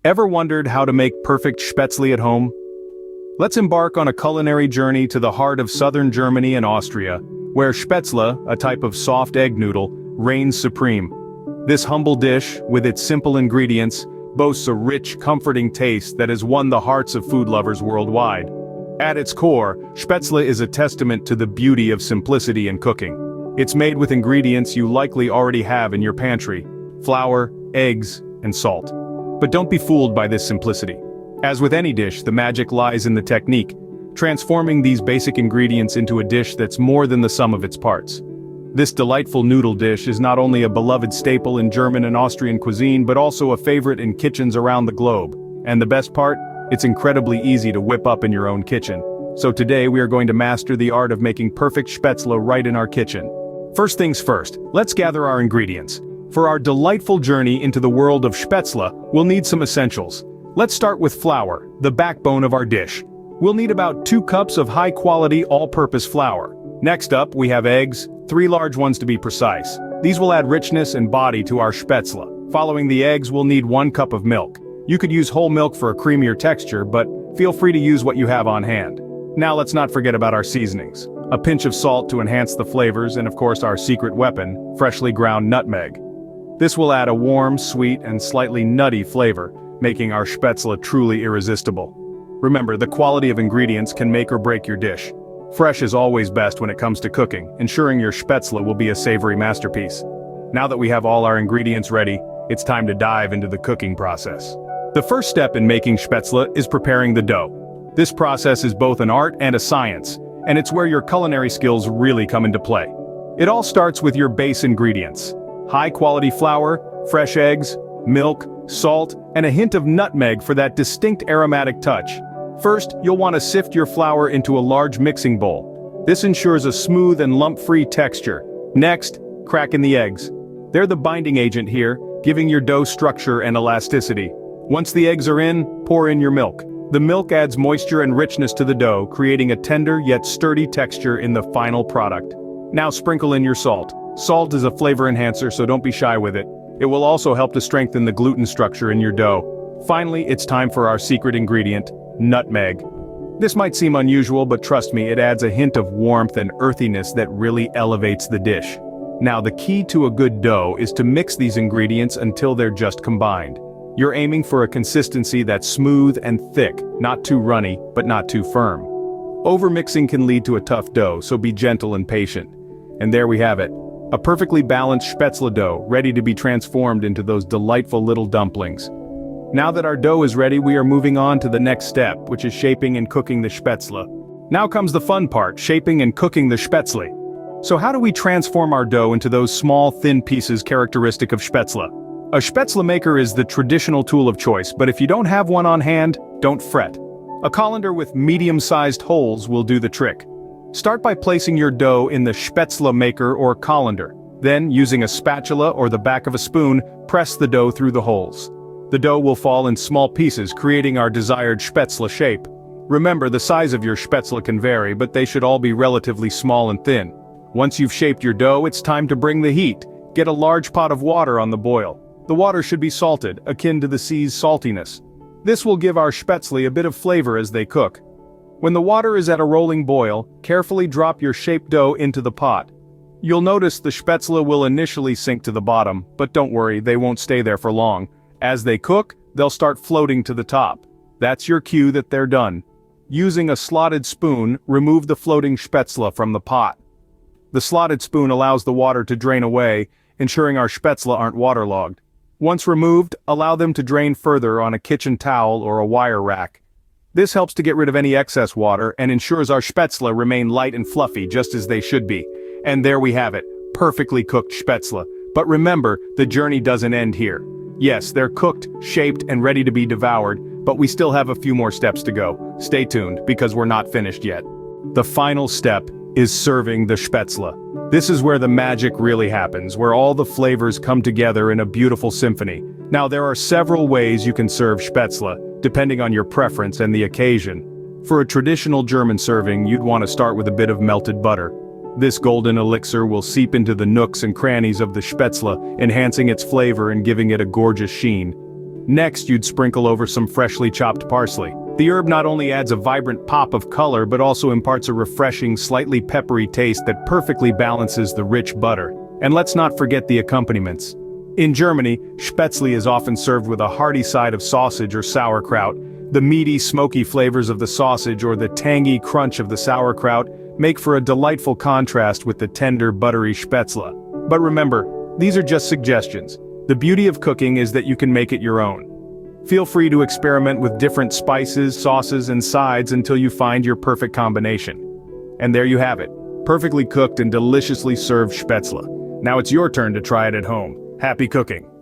Ever wondered how to make perfect Spaetzle at home? Let's embark on a culinary journey to the heart of southern Germany and Austria, where Spaetzle, a type of soft egg noodle, reigns supreme. This humble dish, with its simple ingredients, boasts a rich, comforting taste that has won the hearts of food lovers worldwide. At its core, Spaetzle is a testament to the beauty of simplicity in cooking. It's made with ingredients you likely already have in your pantry: flour, eggs, and salt. But don't be fooled by this simplicity. As with any dish, the magic lies in the technique, transforming these basic ingredients into a dish that's more than the sum of its parts. This delightful noodle dish is not only a beloved staple in German and Austrian cuisine but also a favorite in kitchens around the globe. And the best part? It's incredibly easy to whip up in your own kitchen. So today we are going to master the art of making perfect Spaetzle right in our kitchen. First things first, let's gather our ingredients. For our delightful journey into the world of Spaetzle, we'll need some essentials. Let's start with flour, the backbone of our dish. We'll need about 2 cups of high-quality all-purpose flour. Next up, we have eggs, 3 large ones to be precise. These will add richness and body to our Spaetzle. Following the eggs, we'll need 1 cup of milk. You could use whole milk for a creamier texture, but feel free to use what you have on hand. Now let's not forget about our seasonings. A pinch of salt to enhance the flavors, and of course our secret weapon, freshly ground nutmeg. This will add a warm, sweet, and slightly nutty flavor, making our Spaetzle truly irresistible. Remember, the quality of ingredients can make or break your dish. Fresh is always best when it comes to cooking, ensuring your Spaetzle will be a savory masterpiece. Now that we have all our ingredients ready, it's time to dive into the cooking process. The first step in making Spaetzle is preparing the dough. This process is both an art and a science, and it's where your culinary skills really come into play. It all starts with your base ingredients: high-quality flour, fresh eggs, milk, salt, and a hint of nutmeg for that distinct aromatic touch. First, you'll want to sift your flour into a large mixing bowl. This ensures a smooth and lump-free texture. Next, crack in the eggs. They're the binding agent here, giving your dough structure and elasticity. Once the eggs are in, pour in your milk. The milk adds moisture and richness to the dough, creating a tender yet sturdy texture in the final product. Now sprinkle in your salt. Salt is a flavor enhancer, so don't be shy with it. It will also help to strengthen the gluten structure in your dough. Finally, it's time for our secret ingredient: nutmeg. This might seem unusual, but trust me, it adds a hint of warmth and earthiness that really elevates the dish. Now the key to a good dough is to mix these ingredients until they're just combined. You're aiming for a consistency that's smooth and thick, not too runny, but not too firm. Overmixing can lead to a tough dough, so be gentle and patient. And there we have it. A perfectly balanced Spaetzle dough, ready to be transformed into those delightful little dumplings. Now that our dough is ready, we are moving on to the next step, which is shaping and cooking the Spaetzle. Now comes the fun part, shaping and cooking the Spaetzle. So how do we transform our dough into those small, thin pieces characteristic of Spaetzle? A Spaetzle maker is the traditional tool of choice, but if you don't have one on hand, don't fret. A colander with medium-sized holes will do the trick. Start by placing your dough in the Spaetzle maker or colander. Then, using a spatula or the back of a spoon, press the dough through the holes. The dough will fall in small pieces, creating our desired Spaetzle shape. Remember, the size of your Spaetzle can vary, but they should all be relatively small and thin. Once you've shaped your dough, it's time to bring the heat. Get a large pot of water on the boil. The water should be salted, akin to the sea's saltiness. This will give our Spaetzle a bit of flavor as they cook. When the water is at a rolling boil, carefully drop your shaped dough into the pot. You'll notice the Spaetzle will initially sink to the bottom, but don't worry, they won't stay there for long. As they cook, they'll start floating to the top. That's your cue that they're done. Using a slotted spoon, remove the floating Spaetzle from the pot. The slotted spoon allows the water to drain away, ensuring our Spaetzle aren't waterlogged. Once removed, allow them to drain further on a kitchen towel or a wire rack. This helps to get rid of any excess water and ensures our Spaetzle remain light and fluffy just as they should be. And there we have it, perfectly cooked Spaetzle. But remember, the journey doesn't end here. Yes, they're cooked, shaped, and ready to be devoured, but we still have a few more steps to go. Stay tuned, because we're not finished yet. The final step is serving the Spaetzle. This is where the magic really happens, where all the flavors come together in a beautiful symphony. Now there are several ways you can serve Spaetzle, depending on your preference and the occasion. For a traditional German serving, you'd want to start with a bit of melted butter. This golden elixir will seep into the nooks and crannies of the Spaetzle, enhancing its flavor and giving it a gorgeous sheen. Next, you'd sprinkle over some freshly chopped parsley. The herb not only adds a vibrant pop of color but also imparts a refreshing, slightly peppery taste that perfectly balances the rich butter. And let's not forget the accompaniments. In Germany, Spaetzle is often served with a hearty side of sausage or sauerkraut. The meaty, smoky flavors of the sausage or the tangy crunch of the sauerkraut make for a delightful contrast with the tender, buttery Spaetzle. But remember, these are just suggestions. The beauty of cooking is that you can make it your own. Feel free to experiment with different spices, sauces, and sides until you find your perfect combination. And there you have it, perfectly cooked and deliciously served Spaetzle. Now it's your turn to try it at home. Happy cooking!